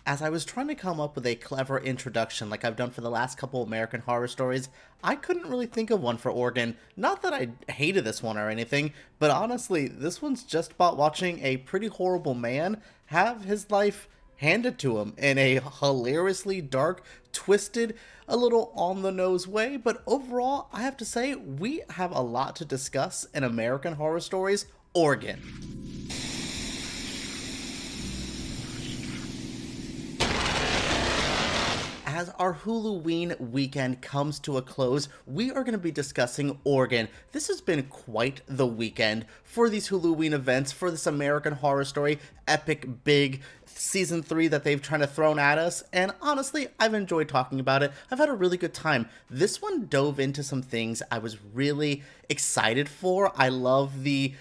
As I was trying to come up with a clever introduction like I've done for the last couple American Horror Stories, I couldn't really think of one for Oregon. Not that I hated this one or anything, but honestly, this one's just about watching a pretty horrible man have his life handed to him in a hilariously dark, twisted, a little on the nose way. But overall, I have to say, we have a lot to discuss in American Horror Stories Oregon. As our Halloween weekend comes to a close, we are going to be discussing Oregon. This has been quite the weekend for these Halloween events, for this American Horror Story epic big season 3 that they've trying to thrown at us, and honestly, I've enjoyed talking about it. I've had a really good time. This one dove into some things I was really excited for. I love the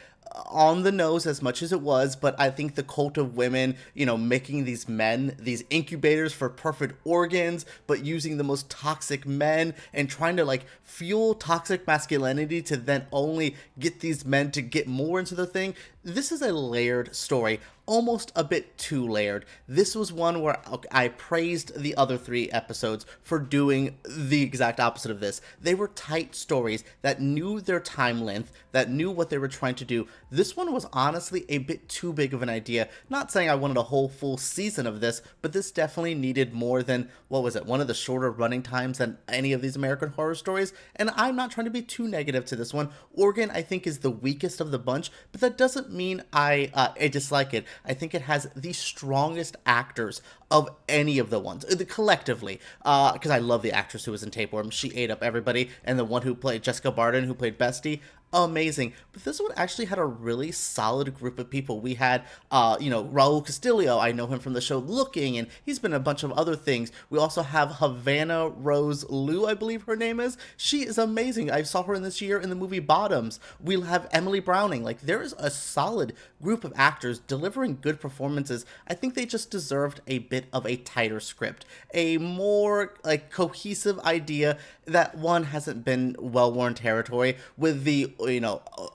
on the nose as much as it was, but I think the cult of women, making these men, these incubators for perfect organs, but using the most toxic men and trying to like fuel toxic masculinity to then only get these men to get more into the thing. This is a layered story, almost a bit too layered. This was one where I praised the other 3 episodes for doing the exact opposite of this. They were tight stories that knew their time length, that knew what they were trying to do. This one was honestly a bit too big of an idea. Not saying I wanted a whole full season of this, but this definitely needed more than, what was it, one of the shorter running times than any of these American Horror Stories. And I'm not trying to be too negative to this one. Oregon, I think, is the weakest of the bunch, but that doesn't mean I dislike it. I think it has the strongest actors of any of the ones, collectively, because I love the actress who was in Tapeworm. She ate up everybody, and the one who played Jessica Barden, who played Bestie, amazing. But this one actually had a really solid group of people. We had, Raúl Castillo. I know him from the show Looking, and he's been in a bunch of other things. We also have Havana Rose Liu, I believe her name is. She is amazing. I saw her in this year in the movie Bottoms. We'll have Emily Browning. Like, there is a solid group of actors delivering good performances. I think they just deserved a bit of a tighter script, a more like cohesive idea. That one hasn't been well-worn territory with the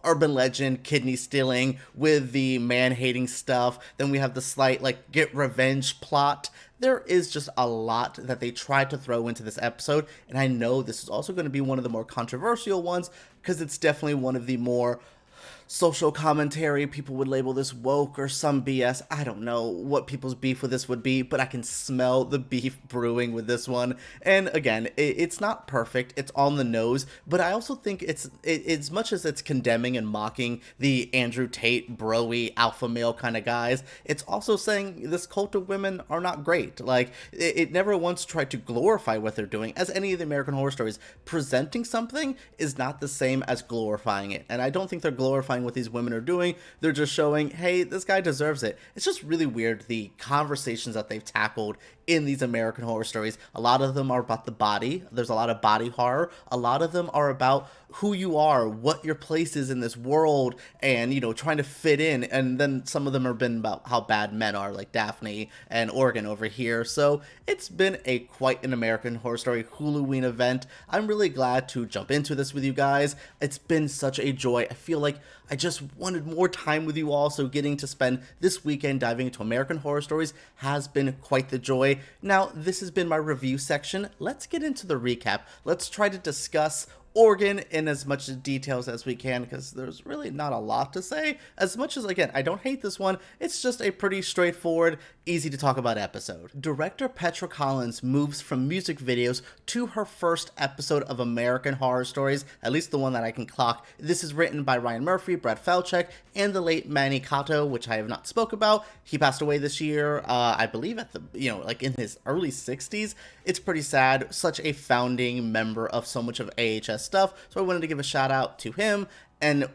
urban legend kidney stealing, with the man-hating stuff. Then we have the slight like get revenge plot. There is just a lot that they tried to throw into this episode, and I know this is also going to be one of the more controversial ones because it's definitely one of the more social commentary. People would label this woke or some BS. I don't know what people's beef with this would be, but I can smell the beef brewing with this one. And again, it's not perfect. It's on the nose, but I also think as much as it's condemning and mocking the Andrew Tate, bro-y, alpha male kind of guys, it's also saying this cult of women are not great. Like, it never once tried to glorify what they're doing, as any of the American Horror Stories. Presenting something is not the same as glorifying it, and I don't think they're glorifying what these women are doing. They're just showing, hey, this guy deserves it. It's just really weird, the conversations that they've tackled in these American Horror Stories. A lot of them are about the body. There's a lot of body horror. A lot of them are about who you are, what your place is in this world, and, trying to fit in. And then some of them have been about how bad men are, like Daphne and Oregon over here. So it's been quite an American Horror Story Halloween event. I'm really glad to jump into this with you guys. It's been such a joy. I feel like I just wanted more time with you all, so getting to spend this weekend diving into American Horror Stories has been quite the joy. Now, this has been my review section. Let's get into the recap. Let's try to discuss Oregon in as much details as we can, because there's really not a lot to say. As much as, again, I don't hate this one, it's just a pretty straightforward, easy to talk about episode. Director Petra Collins moves from music videos to her first episode of American Horror Stories, at least the one that I can clock. This is written by Ryan Murphy, Brad Falchuk, and the late Manny Cato, which I have not spoke about. He passed away this year, I believe at the, in his early 60s. It's pretty sad. Such a founding member of so much of AHS stuff, so I wanted to give a shout out to him, and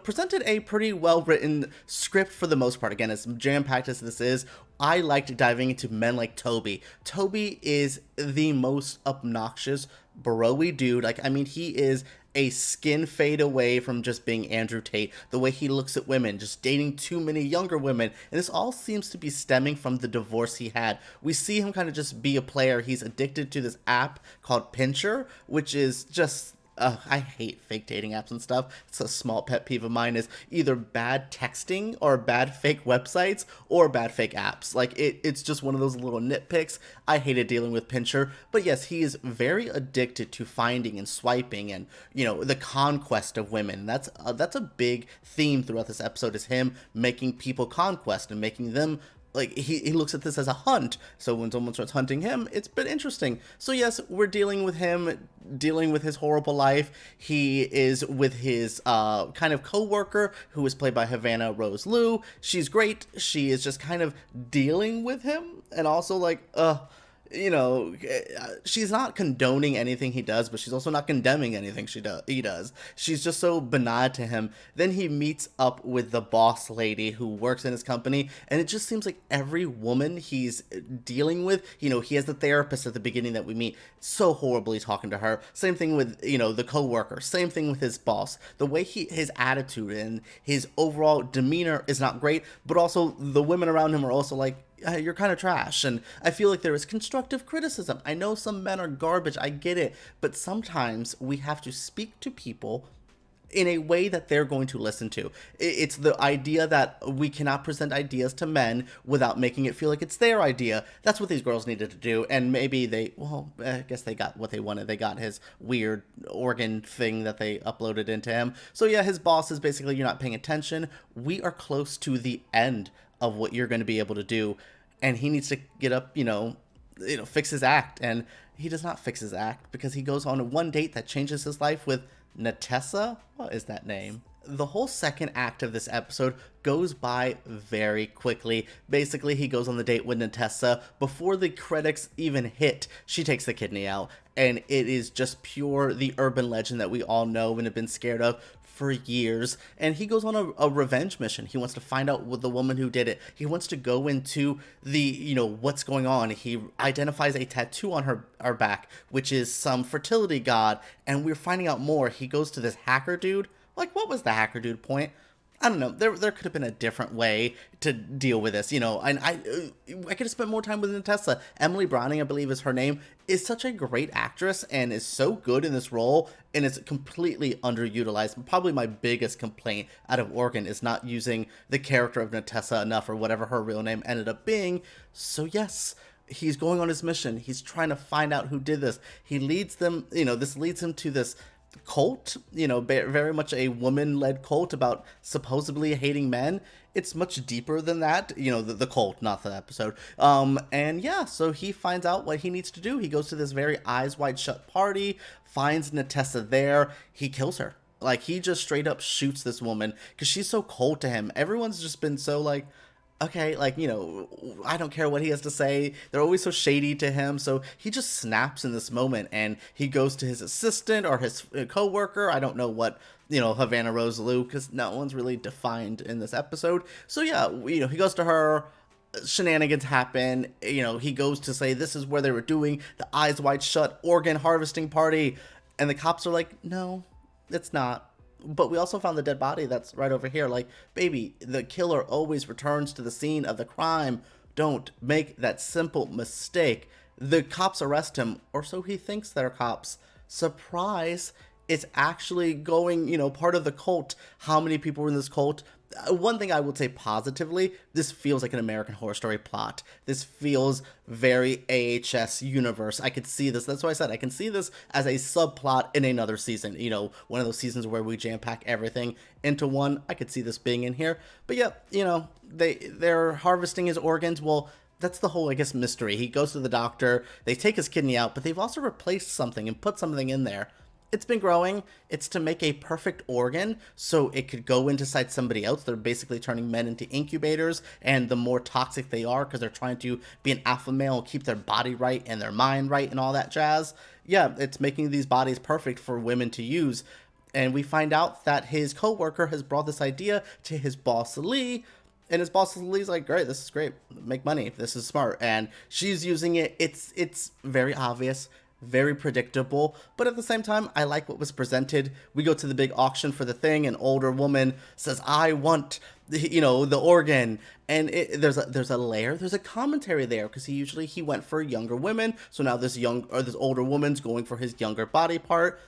presented a pretty well written script for the most part. Again, as jam-packed as this is, I liked diving into men like Toby. Toby is the most obnoxious bro-y dude. He is a skin fade away from just being Andrew Tate. The way he looks at women, just dating too many younger women. And this all seems to be stemming from the divorce he had. We see him kind of just be a player. He's addicted to this app called Pincher, which is just I hate fake dating apps and stuff. It's a small pet peeve of mine is either bad texting or bad fake websites or bad fake apps. Like it's just one of those little nitpicks. I hated dealing with Pincher, but yes, he is very addicted to finding and swiping and the conquest of women. That's a big theme throughout this episode is him making people conquest and making them like he looks at this as a hunt. So when someone starts hunting him, it's been interesting. So yes, we're dealing with him, dealing with his horrible life. He is with his kind of co-worker who is played by Havana Rose Liu. She's great. She is just kind of dealing with him and also like she's not condoning anything he does, but she's also not condemning anything he does. She's just so benign to him. Then he meets up with the boss lady who works in his company, and it just seems like every woman he's dealing with, he has the therapist at the beginning that we meet, so horribly talking to her. Same thing with, the coworker. Same thing with his boss. The way his attitude and his overall demeanor is not great, but also the women around him are also like, you're kind of trash. And I feel like there is constructive criticism. I know some men are garbage, I get it, but sometimes we have to speak to people in a way that they're going to listen to. It's the idea that we cannot present ideas to men without making it feel like it's their idea. That's what these girls needed to do, and maybe I guess they got what they wanted. They got his weird organ thing that they uploaded into him. So yeah, his boss is basically, you're not paying attention. We are close to the end of what you're going to be able to do, and he needs to get up, fix his act. And he does not fix his act because he goes on one date that changes his life with Natessa. What is that name? The whole second act of this episode goes by very quickly. Basically, he goes on the date with Natessa. Before the credits even hit, she takes the kidney out. And it is just pure the urban legend that we all know and have been scared of for years. And he goes on a revenge mission. He wants to find out what the woman who did it. He wants to go into the, what's going on. He identifies a tattoo on her back, which is some fertility god. And we're finding out more. He goes to this hacker dude. Like, what was the hacker dude point? I don't know. There could have been a different way to deal with this, and I could have spent more time with Natessa. Emily Browning, I believe is her name, is such a great actress and is so good in this role, and is completely underutilized. Probably my biggest complaint out of Oregon is not using the character of Natessa enough, or whatever her real name ended up being. So yes, he's going on his mission. He's trying to find out who did this. He leads them, this leads him to this cult, very much a woman-led cult about supposedly hating men. It's much deeper than that, the cult, not the episode. And yeah, so he finds out what he needs to do. He goes to this very eyes wide shut party, finds Natessa there, he kills her. Like, he just straight up shoots this woman because she's so cold to him. Everyone's just been so like, okay, like, I don't care what he has to say. They're always so shady to him. So he just snaps in this moment, and he goes to his assistant or his co-worker. I don't know what, Havana Rose Liu, because no one's really defined in this episode. So yeah, he goes to her. Shenanigans happen. He goes to say this is where they were doing the eyes wide shut organ harvesting party. And the cops are like, no, it's not. But we also found the dead body that's right over here. Like, baby, the killer always returns to the scene of the crime. Don't make that simple mistake. The cops arrest him, or so he thinks they're cops. Surprise! It's actually going, part of the cult. How many people were in this cult? One thing I would say positively, this feels like an American Horror Story plot. This feels very AHS universe. I could see this. That's why I said I can see this as a subplot in another season. One of those seasons where we jam pack everything into one. I could see this being in here. But yeah, they're harvesting his organs. Well, that's the whole, I guess, mystery. He goes to the doctor. They take his kidney out, but they've also replaced something and put something in there. It's been growing. It's to make a perfect organ so it could go inside somebody else. They're basically turning men into incubators, and the more toxic they are because they're trying to be an alpha male, keep their body right and their mind right and all that jazz. Yeah, it's making these bodies perfect for women to use. And we find out that his coworker has brought this idea to his boss Lee, and his boss Lee's like, great, this is great. Make money. This is smart. And she's using it. It's very obvious, very predictable, but at the same time, I like what was presented. We go to the big auction for the thing. An older woman says, I want the organ, and there's a layer, there's a commentary there, because he went for younger women, so now this older woman's going for his younger body part.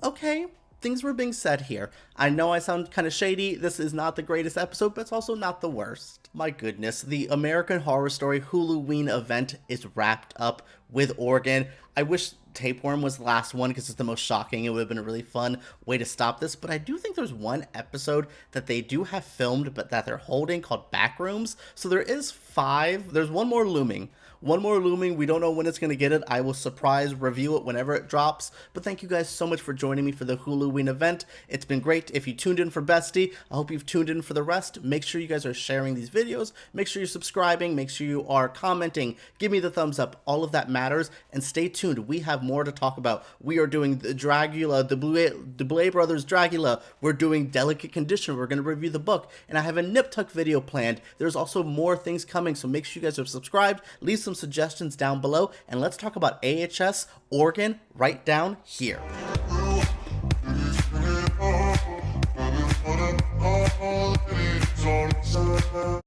Okay, things were being said here. I know I sound kind of shady. This is not the greatest episode, but it's also not the worst. My goodness, the American Horror Story Huluween event is wrapped up with Oregon. I wish Tapeworm was the last one because it's the most shocking. It would have been a really fun way to stop this. But I do think there's one episode that they do have filmed, but that they're holding called Backrooms. So there is 5. There's one more looming. One more looming. We don't know when it's going to get it. I will surprise review it whenever it drops. But thank you guys so much for joining me for the Huluween event. It's been great. If you tuned in for Bestie, I hope you've tuned in for the rest. Make sure you guys are sharing these videos. Make sure you're subscribing. Make sure you are commenting. Give me the thumbs up. All of that matters. And stay tuned. We have more to talk about. We are doing the Dragula, the Blue Brothers Dragula. We're doing Delicate Condition. We're going to review the book. And I have a Nip Tuck video planned. There's also more things coming. So make sure you guys are subscribed. Leave some suggestions down below, and let's talk about AHS Oregon right down here.